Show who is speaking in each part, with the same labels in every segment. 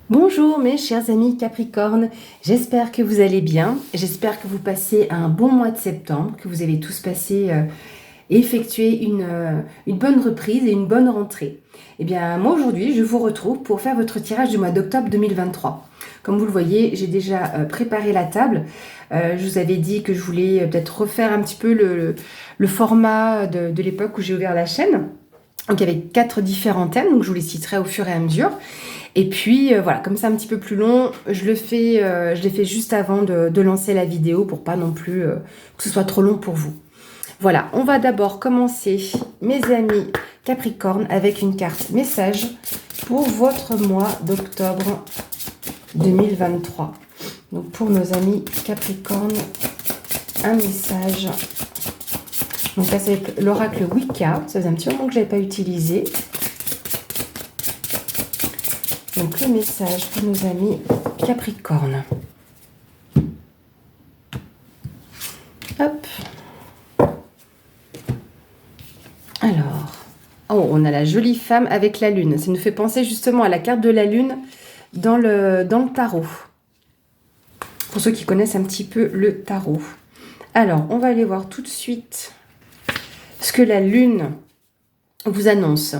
Speaker 1: Bonjour mes chers amis Capricorne, j'espère que vous allez bien, j'espère que vous passez un bon mois de septembre, que vous avez tous passé et effectué une bonne reprise et une bonne rentrée. Eh bien moi aujourd'hui je vous retrouve pour faire votre tirage du mois d'octobre 2023. Comme vous le voyez, j'ai déjà préparé la table. Je vous avais dit que je voulais peut-être refaire un petit peu le format de l'époque où j'ai ouvert la chaîne. Donc il y avait 4 différents thèmes, donc je vous les citerai au fur et à mesure. Et puis voilà, comme c'est un petit peu plus long, je l'ai fait juste avant de lancer la vidéo pour pas non plus que ce soit trop long pour vous. Voilà, on va d'abord commencer, mes amis Capricorne, avec une carte message pour votre mois d'octobre 2023. Donc pour nos amis Capricorne, un message. Donc là c'est l'oracle Wicca, ça faisait un petit moment que je n'avais pas utilisé. Donc le message pour nos amis Capricorne. Hop. Alors, oh, on a la jolie femme avec la lune. Ça nous fait penser justement à la carte de la lune dans le tarot. Pour ceux qui connaissent un petit peu le tarot. Alors, on va aller voir tout de suite ce que la lune vous annonce.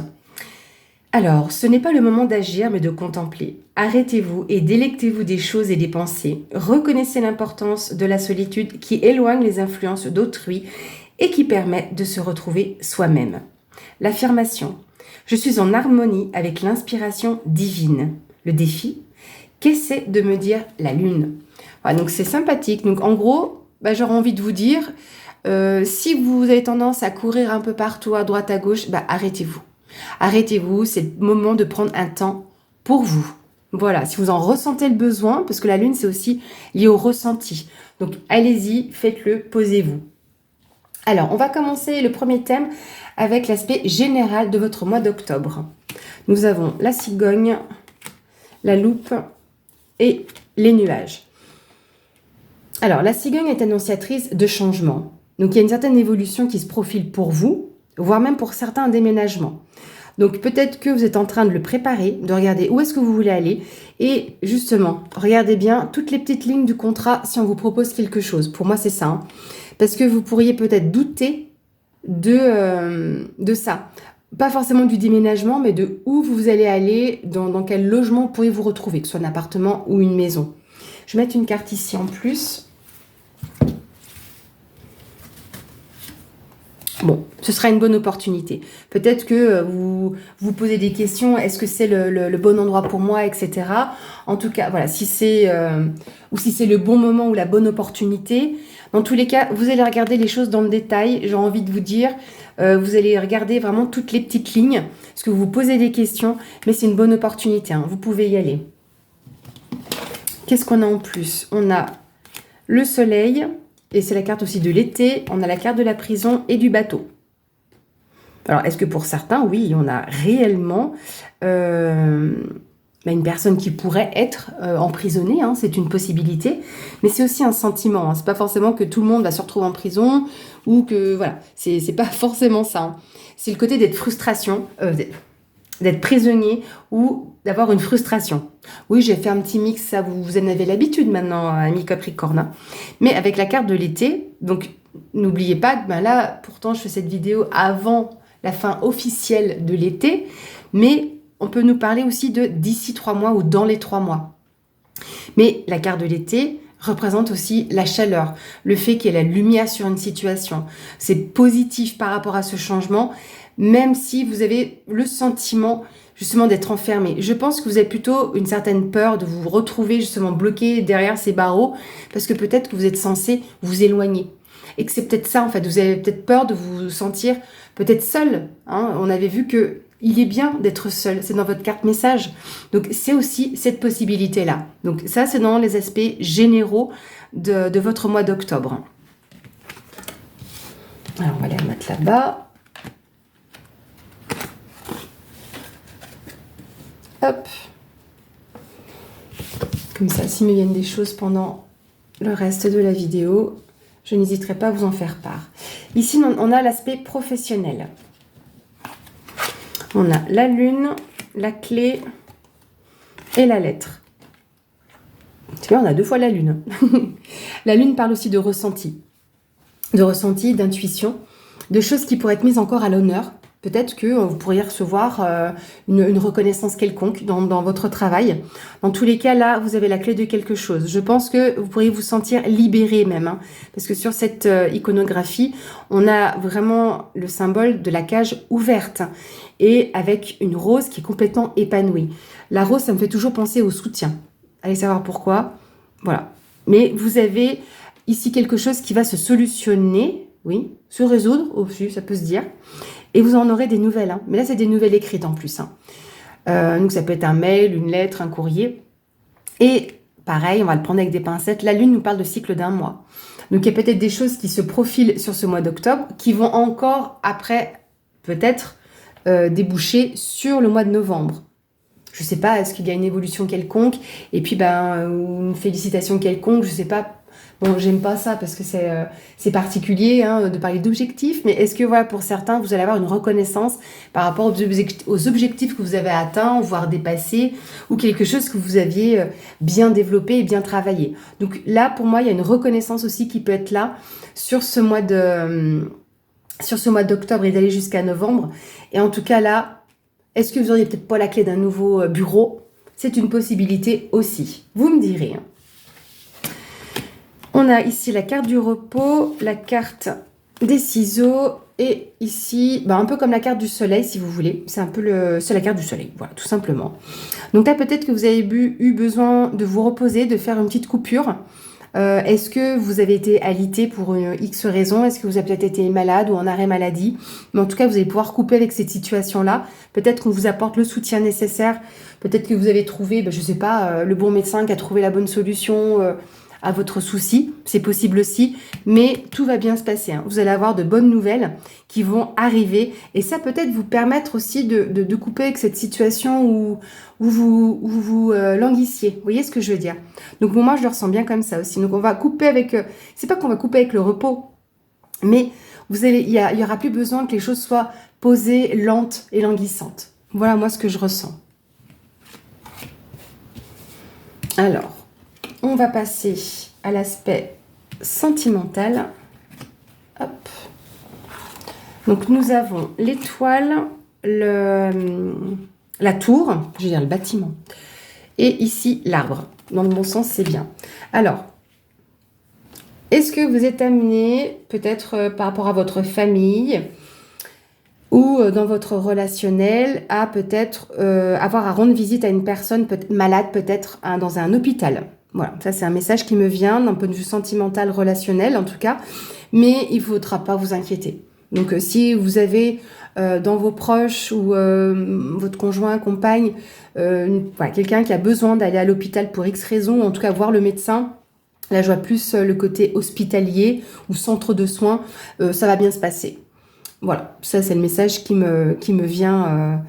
Speaker 1: Alors, ce n'est pas le moment d'agir, mais de contempler. Arrêtez-vous et délectez-vous des choses et des pensées. Reconnaissez l'importance de la solitude qui éloigne les influences d'autrui et qui permet de se retrouver soi-même. L'affirmation. Je suis en harmonie avec l'inspiration divine. Le défi. Qu'essaie de me dire la lune? Voilà, donc c'est sympathique. Donc en gros, j'aurais envie de vous dire, si vous avez tendance à courir un peu partout, à droite, à gauche, arrêtez-vous. Arrêtez-vous, c'est le moment de prendre un temps pour vous. Voilà, si vous en ressentez le besoin, parce que la lune, c'est aussi lié au ressenti. Donc, allez-y, faites-le, posez-vous. Alors, on va commencer le premier thème avec l'aspect général de votre mois d'octobre. Nous avons la cigogne, la loupe et les nuages. Alors, la cigogne est annonciatrice de changement. Donc, il y a une certaine évolution qui se profile pour vous, voire même pour certains un déménagement. Donc peut-être que vous êtes en train de le préparer, de regarder où est-ce que vous voulez aller. Et justement, regardez bien toutes les petites lignes du contrat si on vous propose quelque chose. Pour moi, c'est ça. Hein. Parce que vous pourriez peut-être douter de ça. Pas forcément du déménagement, mais de où vous allez aller, dans quel logement pourriez-vous retrouver, que ce soit un appartement ou une maison. Je vais mettre une carte ici en plus. Bon, ce sera une bonne opportunité. Peut-être que vous vous posez des questions, est-ce que c'est le bon endroit pour moi, etc. En tout cas, voilà, si c'est ou si c'est le bon moment ou la bonne opportunité. Dans tous les cas, vous allez regarder les choses dans le détail. J'ai envie de vous dire, vous allez regarder vraiment toutes les petites lignes, parce que vous vous posez des questions, mais c'est une bonne opportunité. Hein, vous pouvez y aller. Qu'est-ce qu'on a en plus? On a le soleil. Et c'est la carte aussi de l'été, on a la carte de la prison et du bateau. Alors, est-ce que pour certains, oui, on a réellement une personne qui pourrait être emprisonnée, hein, c'est une possibilité, mais c'est aussi un sentiment, hein, c'est pas forcément que tout le monde va se retrouver en prison, ou que, voilà, c'est pas forcément ça. Hein. C'est le côté d'être frustration, d'être prisonnier ou d'avoir une frustration. Oui, j'ai fait un petit mix, ça vous en avez l'habitude maintenant, amis Capricorne. Hein. Mais avec la carte de l'été, donc n'oubliez pas que là, pourtant je fais cette vidéo avant la fin officielle de l'été, mais on peut nous parler aussi de d'ici 3 mois ou dans les 3 mois. Mais la carte de l'été représente aussi la chaleur, le fait qu'il y ait la lumière sur une situation. C'est positif par rapport à ce changement, même si vous avez le sentiment justement d'être enfermé. Je pense que vous avez plutôt une certaine peur de vous retrouver justement bloqué derrière ces barreaux, parce que peut-être que vous êtes censé vous éloigner. Et que c'est peut-être ça en fait, vous avez peut-être peur de vous sentir peut-être seul. Hein. On avait vu que il est bien d'être seul, c'est dans votre carte message. Donc c'est aussi cette possibilité-là. Donc ça, c'est dans les aspects généraux de votre mois d'octobre. Alors on va aller la mettre là-bas. Hop. Comme ça, s'il me viennent des choses pendant le reste de la vidéo, je n'hésiterai pas à vous en faire part. Ici, on a l'aspect professionnel. On a la lune, la clé et la lettre. Tu vois, on a 2 fois la lune. La lune parle aussi de ressenti, d'intuition, de choses qui pourraient être mises encore à l'honneur. Peut-être que vous pourriez recevoir une reconnaissance quelconque dans votre travail. Dans tous les cas, là, vous avez la clé de quelque chose. Je pense que vous pourriez vous sentir libéré même. Hein, parce que sur cette iconographie, on a vraiment le symbole de la cage ouverte. Et avec une rose qui est complètement épanouie. La rose, ça me fait toujours penser au soutien. Allez savoir pourquoi. Voilà. Mais vous avez ici quelque chose qui va se solutionner, oui, se résoudre aussi, ça peut se dire. Et vous en aurez des nouvelles. Hein. Mais là, c'est des nouvelles écrites en plus. Hein. Donc, ça peut être un mail, une lettre, un courrier. Et pareil, on va le prendre avec des pincettes. La lune nous parle de cycle d'1 mois. Donc, il y a peut-être des choses qui se profilent sur ce mois d'octobre qui vont encore, après, peut-être, déboucher sur le mois de novembre. Je ne sais pas, est-ce qu'il y a une évolution quelconque? Et puis, une félicitation quelconque, je ne sais pas. Bon, j'aime pas ça parce que c'est particulier hein, de parler d'objectifs, mais est-ce que voilà, pour certains, vous allez avoir une reconnaissance par rapport aux objectifs que vous avez atteints, voire dépassés, ou quelque chose que vous aviez bien développé et bien travaillé. Donc là, pour moi, il y a une reconnaissance aussi qui peut être là sur ce mois d'octobre et d'aller jusqu'à novembre. Et en tout cas là, est-ce que vous auriez peut-être pas la clé d'un nouveau bureau? C'est une possibilité aussi. Vous me direz. Hein. On a ici la carte du repos, la carte des ciseaux et ici, un peu comme la carte du soleil si vous voulez. C'est la carte du soleil, voilà, tout simplement. Donc là, peut-être que vous avez eu besoin de vous reposer, de faire une petite coupure. Est-ce que vous avez été alité pour une X raison? Est-ce que vous avez peut-être été malade ou en arrêt maladie? Mais en tout cas, vous allez pouvoir couper avec cette situation-là. Peut-être qu'on vous apporte le soutien nécessaire. Peut-être que vous avez trouvé, je ne sais pas, le bon médecin qui a trouvé la bonne solution à votre souci, c'est possible aussi, mais tout va bien se passer. Hein. Vous allez avoir de bonnes nouvelles qui vont arriver et ça peut-être vous permettre aussi de couper avec cette situation où vous languissiez. Vous voyez ce que je veux dire? Donc moi, je le ressens bien comme ça aussi. Donc on va couper avec... c'est pas qu'on va couper avec le repos, mais il y aura plus besoin que les choses soient posées, lentes et languissantes. Voilà moi ce que je ressens. Alors... on va passer à l'aspect sentimental. Hop. Donc, nous avons l'étoile, la tour, je veux dire le bâtiment, et ici l'arbre. Dans le bon sens, c'est bien. Alors, est-ce que vous êtes amené, peut-être par rapport à votre famille ou dans votre relationnel, à peut-être avoir à rendre visite à une personne malade, peut-être dans un hôpital? Voilà, ça c'est un message qui me vient d'un point de vue sentimental, relationnel en tout cas, mais il ne faudra pas vous inquiéter. Donc si vous avez dans vos proches ou votre conjoint, compagne, quelqu'un qui a besoin d'aller à l'hôpital pour X raison, en tout cas voir le médecin, là je vois plus le côté hospitalier ou centre de soins, ça va bien se passer. Voilà, ça c'est le message qui me vient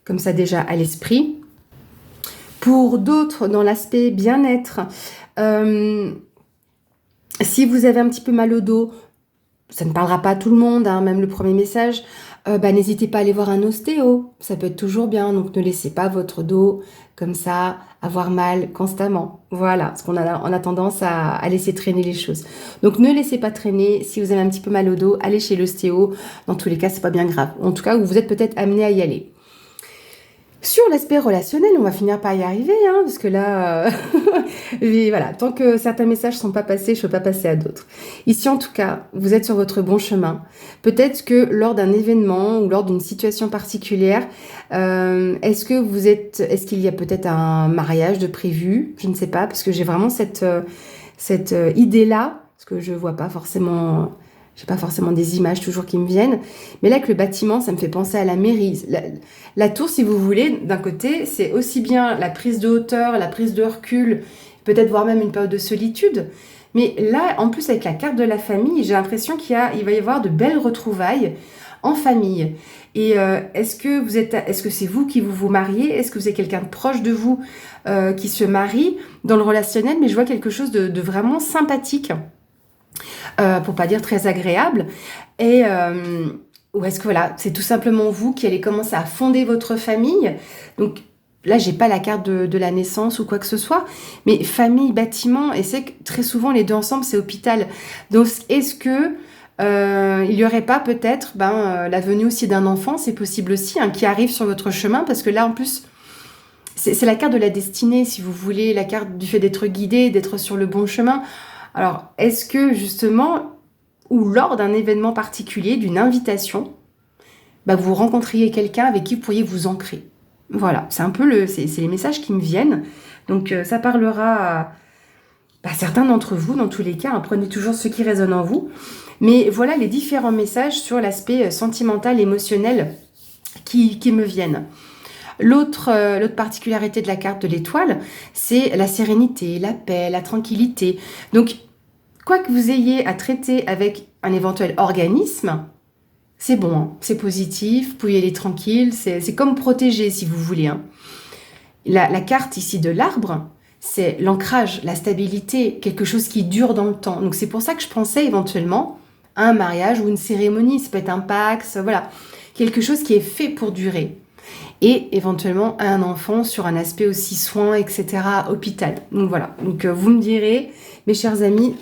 Speaker 1: comme ça déjà à l'esprit. Pour d'autres, dans l'aspect bien-être, si vous avez un petit peu mal au dos, ça ne parlera pas à tout le monde, hein, même le premier message, n'hésitez pas à aller voir un ostéo, ça peut être toujours bien, donc ne laissez pas votre dos comme ça avoir mal constamment. Voilà, parce qu'on a tendance à laisser traîner les choses. Donc ne laissez pas traîner, si vous avez un petit peu mal au dos, allez chez l'ostéo, dans tous les cas c'est pas bien grave. En tout cas, vous êtes peut-être amené à y aller. Sur l'aspect relationnel, on va finir par y arriver, hein, parce que là, mais voilà, tant que certains messages ne sont pas passés, je ne peux pas passer à d'autres. Ici, en tout cas, vous êtes sur votre bon chemin. Peut-être que lors d'un événement ou lors d'une situation particulière, est-ce qu'il y a peut-être un mariage de prévu? Je ne sais pas, parce que j'ai vraiment cette idée-là, parce que je vois pas forcément... J'ai pas forcément des images toujours qui me viennent. Mais là, que le bâtiment, ça me fait penser à la mairie. La tour, si vous voulez, d'un côté, c'est aussi bien la prise de hauteur, la prise de recul, peut-être voire même une période de solitude. Mais là, en plus, avec la carte de la famille, j'ai l'impression il va y avoir de belles retrouvailles en famille. Et est-ce que c'est vous qui vous mariez? Est-ce que vous avez quelqu'un de proche de vous qui se marie dans le relationnel? Mais je vois quelque chose de vraiment sympathique. Pour pas dire très agréable, ou est-ce que voilà, c'est tout simplement vous qui allez commencer à fonder votre famille, donc là, j'ai pas la carte de la naissance ou quoi que ce soit, mais famille, bâtiment, et c'est que très souvent, les deux ensemble, c'est hôpital. Donc, est-ce que il y aurait pas peut-être la venue aussi d'un enfant, c'est possible aussi, hein, qui arrive sur votre chemin, parce que là, en plus, c'est la carte de la destinée, si vous voulez, la carte du fait d'être guidé, d'être sur le bon chemin. Alors, est-ce que justement, ou lors d'un événement particulier, d'une invitation, vous rencontriez quelqu'un avec qui vous pourriez vous ancrer? Voilà, c'est un peu c'est les messages qui me viennent. Donc, ça parlera à certains d'entre vous, dans tous les cas. Hein, prenez toujours ce qui résonne en vous. Mais voilà les différents messages sur l'aspect sentimental, émotionnel qui me viennent. L'autre particularité de la carte de l'étoile, c'est la sérénité, la paix, la tranquillité. Donc, quoi que vous ayez à traiter avec un éventuel organisme, c'est bon, hein, c'est positif, vous pouvez y aller tranquille, c'est comme protégé si vous voulez. Hein. La carte ici de l'arbre, c'est l'ancrage, la stabilité, quelque chose qui dure dans le temps. Donc c'est pour ça que je pensais éventuellement à un mariage ou une cérémonie, ça peut être un Pacs, voilà, quelque chose qui est fait pour durer. Et éventuellement à un enfant sur un aspect aussi soins, etc., hôpital. Donc voilà, donc vous me direz, mes chers amis,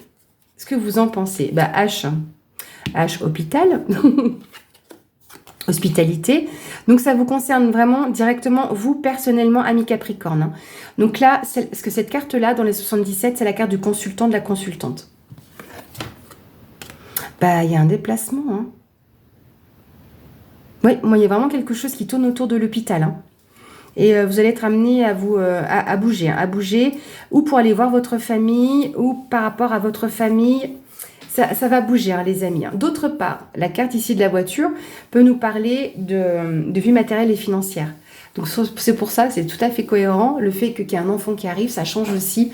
Speaker 1: ce que vous en pensez. H, hôpital, hospitalité. Donc ça vous concerne vraiment directement, vous personnellement, ami Capricorne. Hein. Donc là, parce que cette carte-là, dans les 77, c'est la carte du consultant, de la consultante. Il y a un déplacement. Hein. Oui, moi, il y a vraiment quelque chose qui tourne autour de l'hôpital. Hein. Et vous allez être amené à bouger. Hein, à bouger, ou pour aller voir votre famille, ou par rapport à votre famille. Ça va bouger, hein, les amis. Hein. D'autre part, la carte ici de la voiture peut nous parler de vie matérielle et financière. Donc c'est pour ça, c'est tout à fait cohérent. Le fait qu'il y ait un enfant qui arrive, ça change aussi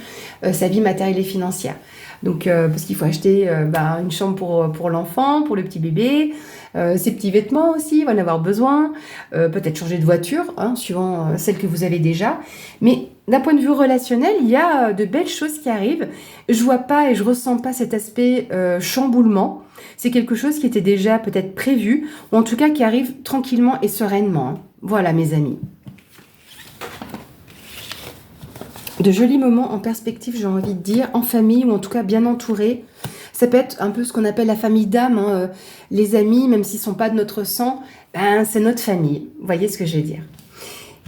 Speaker 1: sa vie matérielle et financière. Donc parce qu'il faut acheter une chambre pour l'enfant, pour le petit bébé, ses petits vêtements aussi, il va en avoir besoin. Peut-être changer de voiture, hein, suivant celle que vous avez déjà. Mais d'un point de vue relationnel, il y a de belles choses qui arrivent. Je vois pas et je ressens pas cet aspect chamboulement. C'est quelque chose qui était déjà peut-être prévu, ou en tout cas qui arrive tranquillement et sereinement. Hein. Voilà, mes amis. De jolis moments en perspective, j'ai envie de dire, en famille, ou en tout cas bien entouré. Ça peut être un peu ce qu'on appelle la famille d'âme. Hein. Les amis, même s'ils ne sont pas de notre sang, c'est notre famille. Vous voyez ce que je veux dire?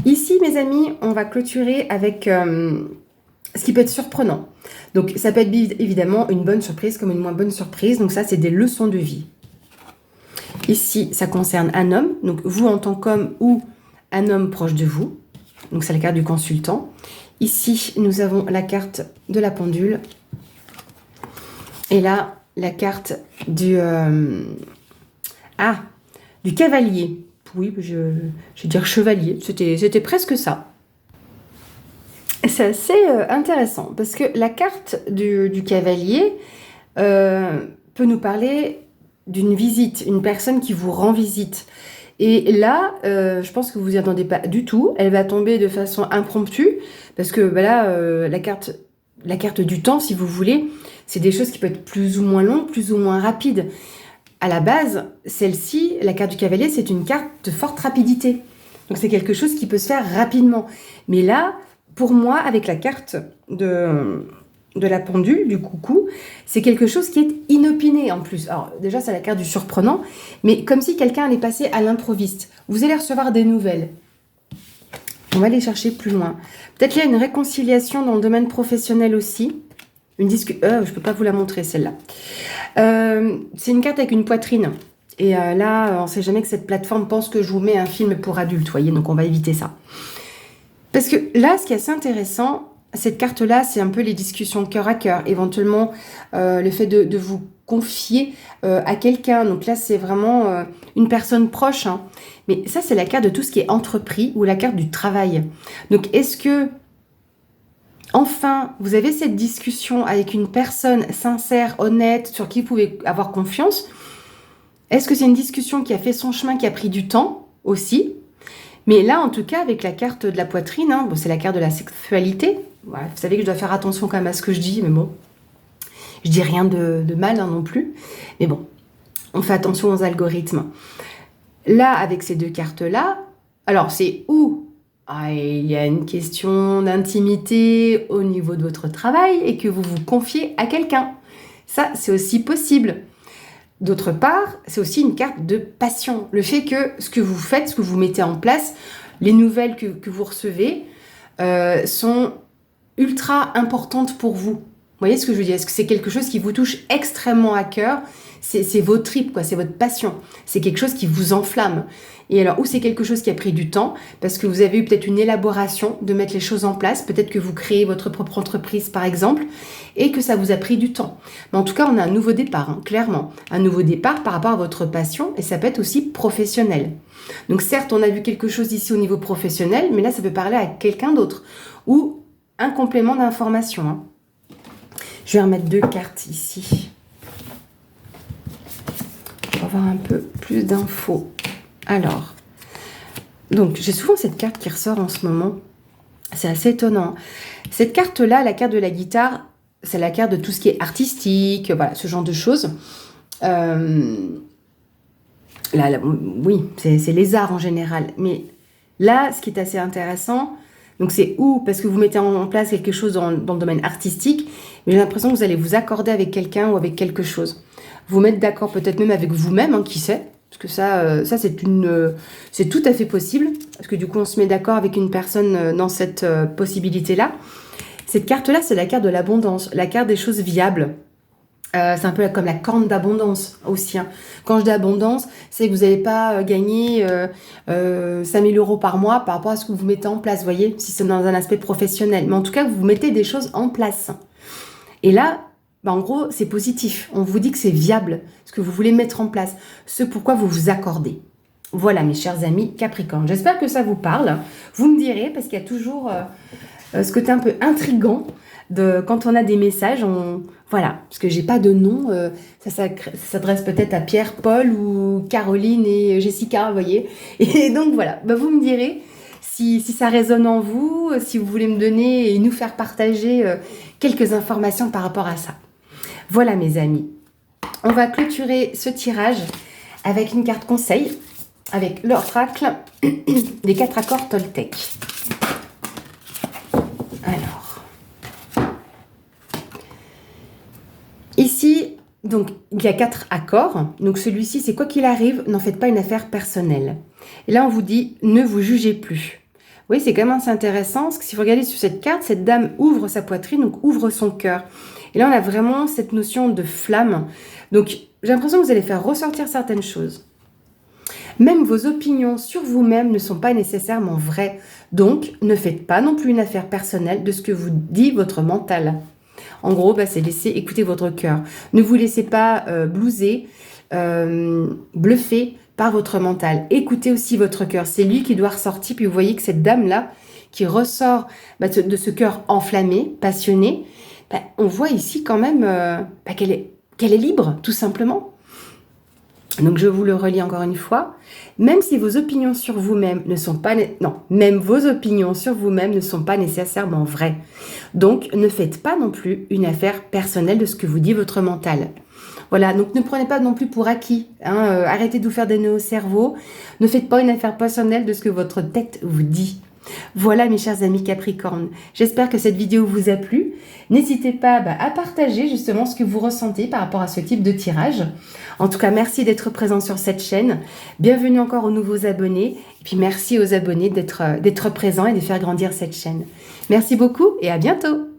Speaker 1: Ici, mes amis, on va clôturer avec ce qui peut être surprenant. Donc, ça peut être évidemment une bonne surprise comme une moins bonne surprise. Donc, ça, c'est des leçons de vie. Ici, ça concerne un homme. Donc, vous en tant qu'homme ou un homme proche de vous. Donc, c'est la carte du consultant. Ici, nous avons la carte de la pendule. Et là, la carte du cavalier. Oui, je vais dire chevalier. C'était presque ça. C'est assez intéressant parce que la carte du cavalier peut nous parler d'une visite, une personne qui vous rend visite. Et là, je pense que vous vous y attendez pas du tout. Elle va tomber de façon impromptue parce que la carte du temps, si vous voulez, c'est des choses qui peuvent être plus ou moins longues, plus ou moins rapides. À la base, celle-ci, la carte du cavalier, c'est une carte de forte rapidité. Donc c'est quelque chose qui peut se faire rapidement. Mais là, pour moi, avec la carte de la pendule, du coucou, c'est quelque chose qui est inopiné en plus. Alors déjà, c'est la carte du surprenant, mais comme si quelqu'un allait passer à l'improviste. Vous allez recevoir des nouvelles. On va aller chercher plus loin. Peut-être qu'il y a une réconciliation dans le domaine professionnel aussi. Je ne peux pas vous la montrer, celle-là. C'est une carte avec une poitrine. Et là, on ne sait jamais que cette plateforme pense que je vous mets un film pour adultes, voyez, donc on va éviter ça. Parce que là, ce qui est assez intéressant, cette carte-là, c'est un peu les discussions cœur à cœur. Éventuellement, le fait de vous confier à quelqu'un. Donc là, c'est vraiment une personne proche. Hein. Mais ça, c'est la carte de tout ce qui est entrepris ou la carte du travail. Donc, est-ce que, enfin, vous avez cette discussion avec une personne sincère, honnête, sur qui vous pouvez avoir confiance? Est-ce que c'est une discussion qui a fait son chemin, qui a pris du temps aussi? Mais là, en tout cas, avec la carte de la poitrine, hein, c'est la carte de la sexualité. Ouais, vous savez que je dois faire attention quand même à ce que je dis, mais bon, je dis rien de mal hein, non plus. Mais bon, on fait attention aux algorithmes. Là, avec ces deux cartes-là, alors c'est ou il y a une question d'intimité au niveau de votre travail et que vous vous confiez à quelqu'un. Ça, c'est aussi possible. D'autre part, c'est aussi une carte de passion. Le fait que ce que vous faites, ce que vous mettez en place, les nouvelles que vous recevez sont ultra importantes pour vous. Vous voyez ce que je veux dire? Est-ce que c'est quelque chose qui vous touche extrêmement à cœur? C'est vos tripes, quoi. C'est votre passion. C'est quelque chose qui vous enflamme. Et alors, ou c'est quelque chose qui a pris du temps, parce que vous avez eu peut-être une élaboration de mettre les choses en place, peut-être que vous créez votre propre entreprise, par exemple, et que ça vous a pris du temps. Mais en tout cas, on a un nouveau départ, hein, clairement. Un nouveau départ par rapport à votre passion, et ça peut être aussi professionnel. Donc certes, on a vu quelque chose ici au niveau professionnel, mais là, ça peut parler à quelqu'un d'autre, ou un complément d'information, hein. Je vais remettre 2 cartes ici. Pour avoir un peu plus d'infos. Alors, donc j'ai souvent cette carte qui ressort en ce moment. C'est assez étonnant. Cette carte-là, la carte de la guitare, c'est la carte de tout ce qui est artistique, voilà, ce genre de choses. Oui, c'est les arts en général. Mais là, ce qui est assez intéressant, donc c'est parce que vous mettez en place quelque chose dans le domaine artistique, mais j'ai l'impression que vous allez vous accorder avec quelqu'un ou avec quelque chose. Vous mettre d'accord peut-être même avec vous-même, hein, qui sait. Parce que ça c'est tout à fait possible. Parce que du coup, on se met d'accord avec une personne dans cette possibilité-là. Cette carte-là, c'est la carte de l'abondance, la carte des choses viables. C'est un peu comme la corne d'abondance aussi, hein. Quand je dis abondance, c'est que vous n'allez pas gagner 5 000 € par mois par rapport à ce que vous mettez en place, vous voyez, si c'est dans un aspect professionnel. Mais en tout cas, vous mettez des choses en place. Et là, en gros, c'est positif. On vous dit que c'est viable, ce que vous voulez mettre en place, ce pourquoi vous vous accordez. Voilà, mes chers amis Capricorne. J'espère que ça vous parle. Vous me direz, parce qu'il y a toujours ce côté un peu intriguant quand on a des messages. Voilà, parce que j'ai pas de nom. Ça s'adresse peut-être à Pierre, Paul ou Caroline et Jessica, vous voyez. Et donc voilà, vous me direz si ça résonne en vous, si vous voulez me donner et nous faire partager quelques informations par rapport à ça. Voilà mes amis, on va clôturer ce tirage avec une carte conseil, avec l'oracle des 4 accords Toltec. Alors, ici, donc il y a 4 accords. Donc celui-ci, c'est quoi qu'il arrive, n'en faites pas une affaire personnelle. Et là, on vous dit, ne vous jugez plus. Oui, c'est quand même assez intéressant, parce que si vous regardez sur cette carte, cette dame ouvre sa poitrine, donc ouvre son cœur. Et là, on a vraiment cette notion de flamme. Donc, j'ai l'impression que vous allez faire ressortir certaines choses. Même vos opinions sur vous-même ne sont pas nécessairement vraies. Donc, ne faites pas non plus une affaire personnelle de ce que vous dit votre mental. En gros, c'est laisser écouter votre cœur. Ne vous laissez pas blouser, bluffer par votre mental. Écoutez aussi votre cœur. C'est lui qui doit ressortir. Puis vous voyez que cette dame-là, qui ressort de ce cœur enflammé, passionné, on voit ici quand même qu'elle est libre, tout simplement. Donc je vous le relis encore une fois. Même si vos opinions sur vous-même ne sont pas... même vos opinions sur vous-même ne sont pas nécessairement vraies. Donc ne faites pas non plus une affaire personnelle de ce que vous dit votre mental. Voilà, donc ne prenez pas non plus pour acquis. Arrêtez de vous faire des nœuds au cerveau. Ne faites pas une affaire personnelle de ce que votre tête vous dit. Voilà mes chers amis Capricorne, j'espère que cette vidéo vous a plu. N'hésitez pas à partager justement ce que vous ressentez par rapport à ce type de tirage. En tout cas, merci d'être présent sur cette chaîne. Bienvenue encore aux nouveaux abonnés. Et puis merci aux abonnés d'être présents et de faire grandir cette chaîne. Merci beaucoup et à bientôt.